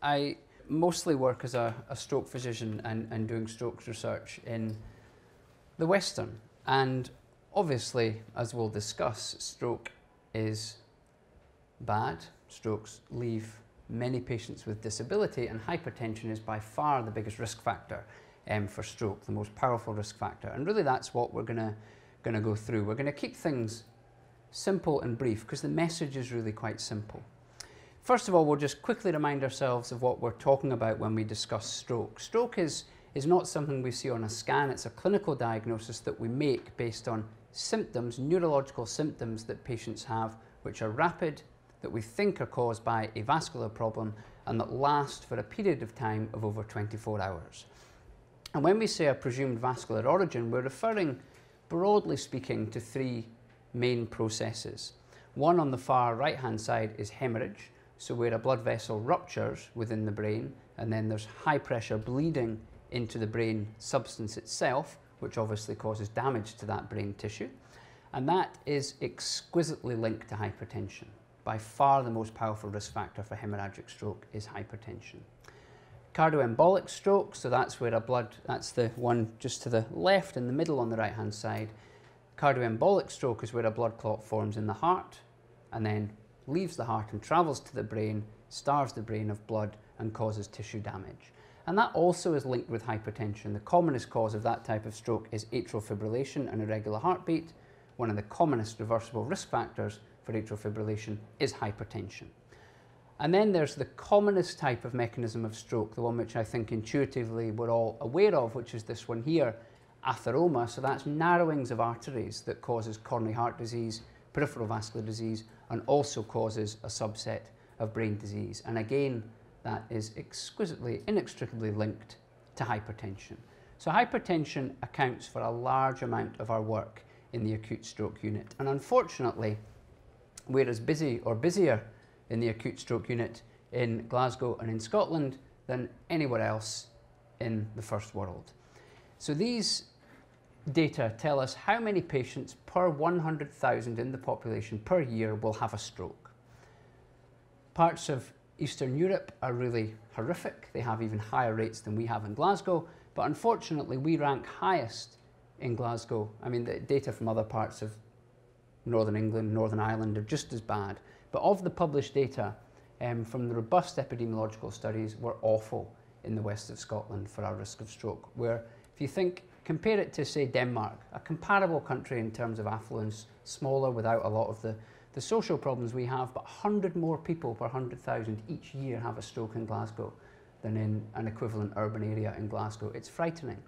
I mostly work as a stroke physician and doing stroke research in the Western. And obviously, as we'll discuss, stroke is bad. Strokes leave many patients with disability, and hypertension is by far the biggest risk factor for stroke, the most powerful risk factor. And really that's what we're going to go through. We're going to keep things simple and brief because the message is really quite simple. First of all, we'll just quickly remind ourselves of what we're talking about when we discuss stroke. Stroke is not something we see on a scan. It's a clinical diagnosis that we make based on symptoms, neurological symptoms that patients have, which are rapid, that we think are caused by a vascular problem, and that last for a period of time of over 24 hours. And when we say a presumed vascular origin, we're referring, broadly speaking, to three main processes. One on the far right-hand side is hemorrhage, so where a blood vessel ruptures within the brain, and then there's high pressure bleeding into the brain substance itself, which obviously causes damage to that brain tissue. And that is exquisitely linked to hypertension. By far the most powerful risk factor for hemorrhagic stroke is hypertension. Cardioembolic stroke, so that's where that's the one just to the left in the middle on the right hand side. Cardioembolic stroke is where a blood clot forms in the heart and then leaves the heart and travels to the brain, starves the brain of blood and causes tissue damage. And that also is linked with hypertension. The commonest cause of that type of stroke is atrial fibrillation and irregular heartbeat. One of the commonest reversible risk factors for atrial fibrillation is hypertension. And then there's the commonest type of mechanism of stroke, the one which I think intuitively we're all aware of, which is this one here, atheroma. So that's narrowings of arteries that causes coronary heart disease, peripheral vascular disease, and also causes a subset of brain disease. And again, that is exquisitely, inextricably linked to hypertension. So hypertension accounts for a large amount of our work in the acute stroke unit. And unfortunately, we're as busy or busier in the acute stroke unit in Glasgow and in Scotland than anywhere else in the first world. So these data tell us how many patients per 100,000 in the population per year will have a stroke. Parts of Eastern Europe are really horrific. They have even higher rates than we have in Glasgow, but unfortunately we rank highest in Glasgow. I mean, the data from other parts of Northern England, Northern Ireland are just as bad. But of the published data from the robust epidemiological studies, we're awful in the west of Scotland for our risk of stroke. Where, if you think, compare it to, say, Denmark, a comparable country in terms of affluence, smaller without a lot of the social problems we have, but 100 more people per 100,000 each year have a stroke in Glasgow than in an equivalent urban area in Glasgow. It's frightening.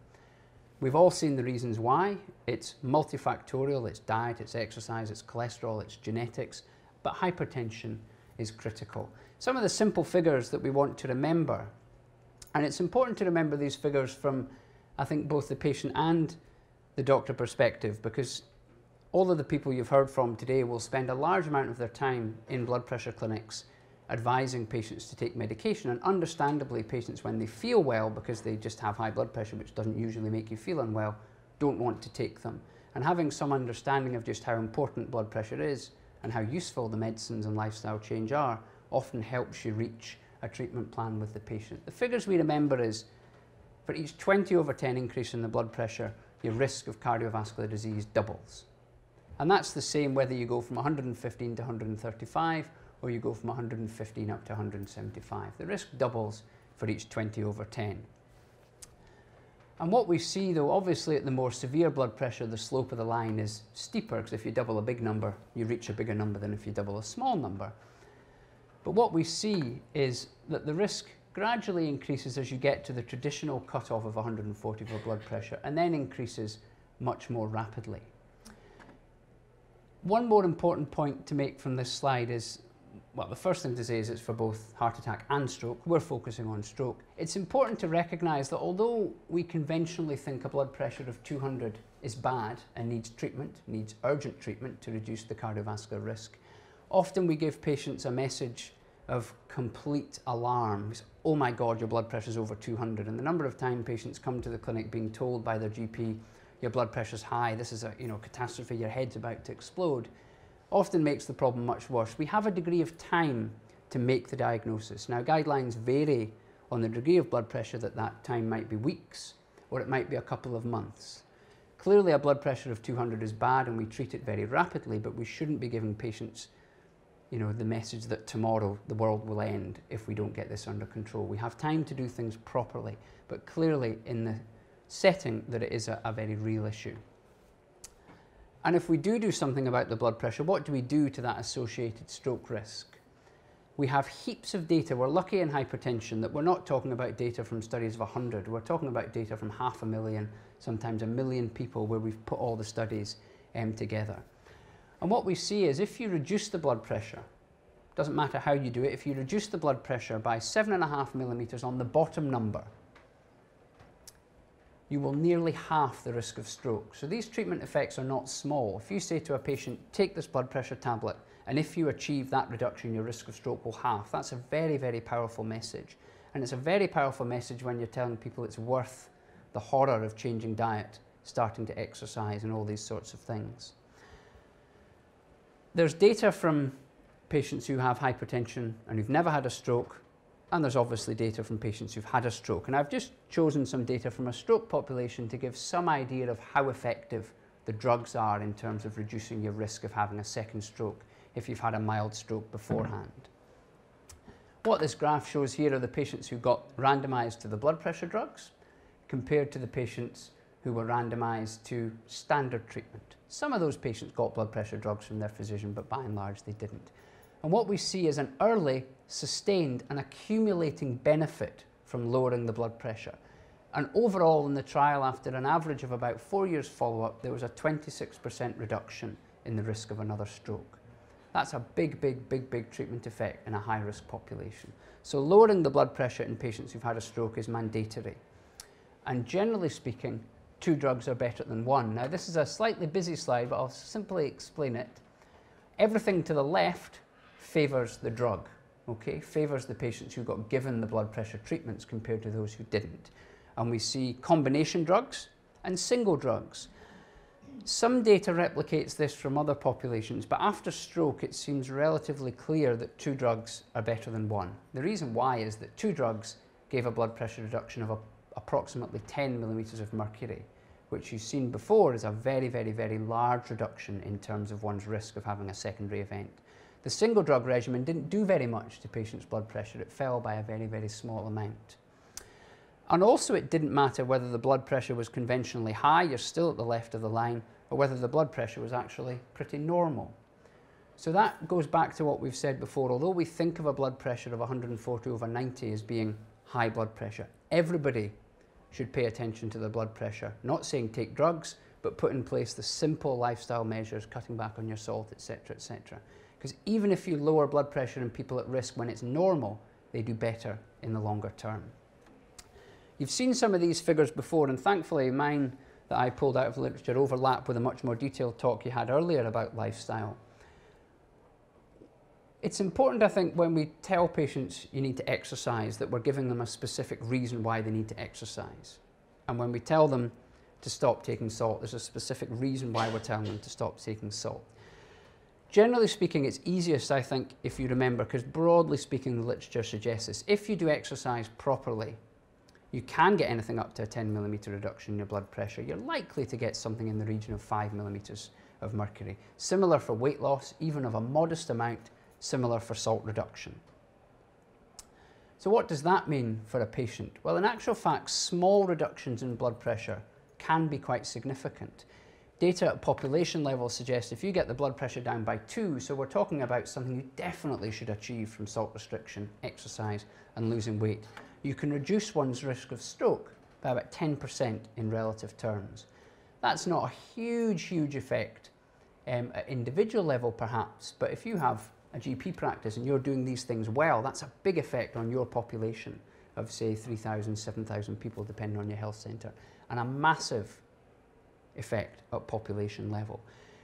We've all seen the reasons why. It's multifactorial, it's diet, it's exercise, it's cholesterol, it's genetics, but hypertension is critical. Some of the simple figures that we want to remember, and it's important to remember these figures from, I think, both the patient and the doctor perspective, because all of the people you've heard from today will spend a large amount of their time in blood pressure clinics advising patients to take medication, and understandably patients, when they feel well because they just have high blood pressure, which doesn't usually make you feel unwell, don't want to take them. And having some understanding of just how important blood pressure is and how useful the medicines and lifestyle change are often helps you reach a treatment plan with the patient. The figures we remember is for each 20/10 increase in the blood pressure, your risk of cardiovascular disease doubles. And that's the same whether you go from 115 to 135 or you go from 115 up to 175. The risk doubles for each 20/10. And what we see, though, obviously at the more severe blood pressure, the slope of the line is steeper, because if you double a big number, you reach a bigger number than if you double a small number. But what we see is that the risk gradually increases as you get to the traditional cutoff of 140 for blood pressure, and then increases much more rapidly. One more important point to make from this slide is, well, the first thing to say is it's for both heart attack and stroke. We're focusing on stroke. It's important to recognise that although we conventionally think a blood pressure of 200 is bad and needs treatment, needs urgent treatment to reduce the cardiovascular risk, often we give patients a message of complete alarm. We say, oh my God, your blood pressure is over 200. And the number of times patients come to the clinic being told by their GP, your blood pressure's high, this is a catastrophe, your head's about to explode, often makes the problem much worse. We have a degree of time to make the diagnosis. Now, guidelines vary on the degree of blood pressure. That time might be weeks, or it might be a couple of months. Clearly, a blood pressure of 200 is bad and we treat it very rapidly, but we shouldn't be giving patients, you know, the message that tomorrow the world will end if we don't get this under control. We have time to do things properly, but clearly in the setting that it is a very real issue. And if we do something about the blood pressure, what do we do to that associated stroke risk? We have heaps of data. We're lucky in hypertension that we're not talking about data from studies of 100. We're talking about data from 500,000, sometimes 1 million people, where we've put all the studies together. And what we see is if you reduce the blood pressure, doesn't matter how you do it, if you reduce the blood pressure by 7.5 millimeters on the bottom number, you will nearly half the risk of stroke. So these treatment effects are not small. If you say to a patient, take this blood pressure tablet, and if you achieve that reduction, your risk of stroke will half. That's a very, very powerful message. And it's a very powerful message when you're telling people it's worth the horror of changing diet, starting to exercise, and all these sorts of things. There's data from patients who have hypertension and who've never had a stroke, and there's obviously data from patients who've had a stroke. And I've just chosen some data from a stroke population to give some idea of how effective the drugs are in terms of reducing your risk of having a second stroke if you've had a mild stroke beforehand. What this graph shows here are the patients who got randomized to the blood pressure drugs compared to the patients who were randomized to standard treatment. Some of those patients got blood pressure drugs from their physician, but by and large they didn't. And what we see is an early, sustained and accumulating benefit from lowering the blood pressure. And overall in the trial, after an average of about 4 years follow-up, there was a 26% reduction in the risk of another stroke. That's a big treatment effect in a high-risk population. So lowering the blood pressure in patients who've had a stroke is mandatory. And generally speaking, 2 drugs are better than 1. Now this is a slightly busy slide, but I'll simply explain it. Everything to the left favours the drug, okay? Favours the patients who got given the blood pressure treatments compared to those who didn't. And we see combination drugs and single drugs. Some data replicates this from other populations, but after stroke it seems relatively clear that 2 drugs are better than 1. The reason why is that 2 drugs gave a blood pressure reduction of approximately 10 millimeters of mercury, which you've seen before is a very large reduction in terms of one's risk of having a secondary event. The single drug regimen didn't do very much to patients' blood pressure. It fell by a very small amount. And also it didn't matter whether the blood pressure was conventionally high, you're still at the left of the line, or whether the blood pressure was actually pretty normal. So that goes back to what we've said before. Although we think of a blood pressure of 140/90 as being high blood pressure, everybody should pay attention to their blood pressure. Not saying take drugs, but put in place the simple lifestyle measures, cutting back on your salt, etc., etc. Because even if you lower blood pressure in people at risk when it's normal, they do better in the longer term. You've seen some of these figures before, and thankfully mine that I pulled out of the literature overlap with a much more detailed talk you had earlier about lifestyle. It's important, I think, when we tell patients you need to exercise, that we're giving them a specific reason why they need to exercise. And when we tell them to stop taking salt, there's a specific reason why we're telling them to stop taking salt. Generally speaking, it's easiest, I think, if you remember, because broadly speaking, the literature suggests this. If you do exercise properly, you can get anything up to a 10 millimeter reduction in your blood pressure. You're likely to get something in the region of 5 millimeters of mercury. Similar for weight loss, even of a modest amount, similar for salt reduction. So what does that mean for a patient? Well, in actual fact, small reductions in blood pressure can be quite significant. Data at population level suggests if you get the blood pressure down by 2, so we're talking about something you definitely should achieve from salt restriction, exercise and losing weight, you can reduce one's risk of stroke by about 10% in relative terms. That's not a huge effect at individual level perhaps, but if you have a GP practice and you're doing these things well, that's a big effect on your population of say 3,000, 7,000 people depending on your health centre, and a massive effect at population level.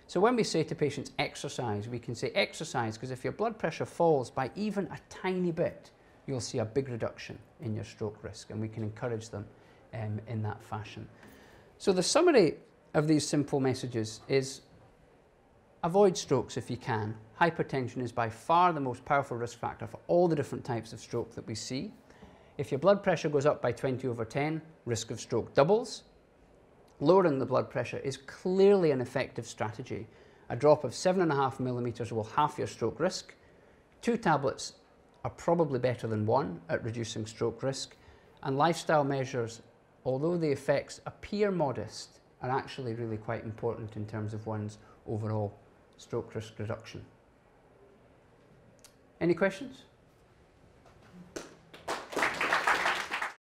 So when we say to patients exercise, we can say exercise because if your blood pressure falls by even a tiny bit, you'll see a big reduction in your stroke risk, and we can encourage them in that fashion. So the summary of these simple messages is avoid strokes if you can. Hypertension is by far the most powerful risk factor for all the different types of stroke that we see. If your blood pressure goes up by 20/10, risk of stroke doubles. Lowering the blood pressure is clearly an effective strategy. A drop of 7.5 millimeters will halve your stroke risk. 2 tablets are probably better than 1 at reducing stroke risk. And lifestyle measures, although the effects appear modest, are actually really quite important in terms of one's overall stroke risk reduction. Any questions?